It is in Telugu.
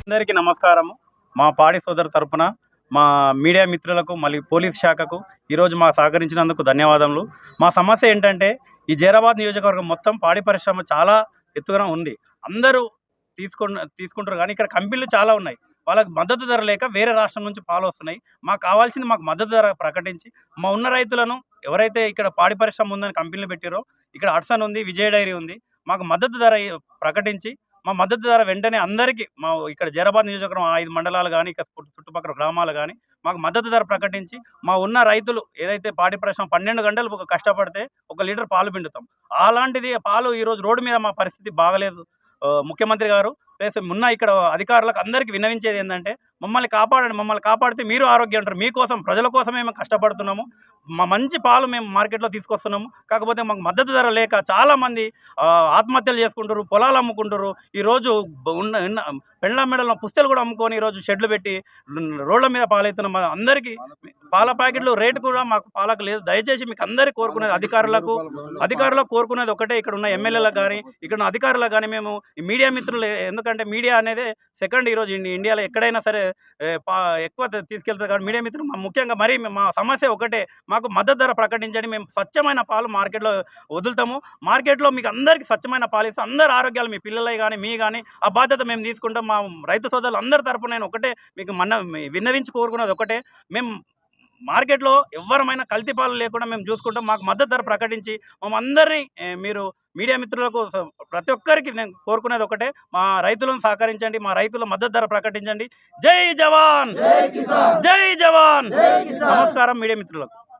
అందరికీ నమస్కారము. మా పాడి సోదరు తరపున మా మీడియా మిత్రులకు మళ్ళీ పోలీస్ శాఖకు ఈరోజు మా సహకరించినందుకు ధన్యవాదములు. మా సమస్య ఏంటంటే ఈ జైరాబాద్ నియోజకవర్గం మొత్తం పాడి పరిశ్రమ చాలా ఎత్తున ఉంది. అందరూ తీసుకుంటారు కానీ ఇక్కడ కంపెనీలు చాలా ఉన్నాయి. వాళ్ళకి మద్దతు ధర లేక వేరే రాష్ట్రం నుంచి పాలు వస్తున్నాయి. మాకు కావాల్సింది మాకు మద్దతు ధర ప్రకటించి మా ఉన్న రైతులను ఎవరైతే ఇక్కడ పాడి పరిశ్రమ ఉందని కంపెనీలు పెట్టారో ఇక్కడ హడ్సన్ ఉంది, విజయ డైరీ ఉంది. మాకు మద్దతు ధర ప్రకటించి మా మద్దతు ధర వెంటనే అందరికీ మా ఇక్కడ జైరాబాద్ నియోజకవర్గం 5 మండలాలు కానీ ఇక చుట్టుపక్కల గ్రామాలు కానీ మాకు మద్దతు ధర ప్రకటించి మా ఉన్న రైతులు ఏదైతే పాడి పరిశ్రమ 12 గంటలు కష్టపడితే 1 లీటర్ పాలు పిండుతాం. అలాంటిది పాలు ఈరోజు రోడ్డు మీద మా పరిస్థితి బాగలేదు. ముఖ్యమంత్రి గారు ప్లస్ ఉన్న ఇక్కడ అధికారులకు అందరికీ విన్నవించేది ఏంటంటే మమ్మల్ని కాపాడండి, మమ్మల్ని కాపాడితే మీరు ఆరోగ్యం ఉంటారు. మీకోసం ప్రజల కోసమే మేము కష్టపడుతున్నాము. మా మంచి పాలు మేము మార్కెట్లో తీసుకొస్తున్నాము. కాకపోతే మాకు మద్దతు ధర లేక చాలామంది ఆత్మహత్యలు చేసుకుంటారు, పొలాలు అమ్ముకుంటారు. ఈరోజు ఉన్న పెండ్ల మెడల పుస్తలు కూడా అమ్ముకొని ఈరోజు షెడ్లు పెట్టి రోడ్ల మీద పాలవుతున్నాం. అందరికీ పాల ప్యాకెట్లు రేటు కూడా మాకు పాలకు లేదు. దయచేసి మీకు అందరికీ కోరుకునేది అధికారులకు కోరుకునేది ఒకటే, ఇక్కడ ఉన్న ఎమ్మెల్యేలకు కానీ ఇక్కడ ఉన్న అధికారులకు కానీ మేము ఈ మీడియా మిత్రులు, ఎందుకంటే మీడియా అనేది సెకండ్ ఈరోజు ఇండియాలో ఎక్కడైనా సరే ఎక్కువ తీసుకెళ్తారు. కానీ మీడియా మిత్రులు ముఖ్యంగా మరి మా సమస్య ఒకటే, మాకు మద్దతు ధర ప్రకటించండి. మేము స్వచ్ఛమైన పాలు మార్కెట్లో వదులుతాము. మార్కెట్లో మీకు అందరికీ స్వచ్ఛమైన పాలు ఇస్తే అందరి ఆరోగ్యాలు మీ పిల్లలవి కానీ మీ కానీ ఆ బాధ్యత మేము తీసుకుంటాం. మా రైతు సోదరులు అందరి తరపున నేను ఒకటే మీకు విన్నవించి కోరుకున్నది ఒకటే, మేము మార్కెట్లో ఎవరమైనా కల్తీ పాలు లేకుండా మేము చూసుకుంటాం. మాకు మద్దతు ధర ప్రకటించి మమ్మల్ని మీరు మీడియా మిత్రులకు ప్రతి ఒక్కరికి నేను కోరుకునేది ఒకటే, మా రైతులను సహకరించండి, మా రైతుల మద్దతు ధర ప్రకటించండి. జై జవాన్, జై జవాన్. నమస్కారం మీడియా మిత్రులకు.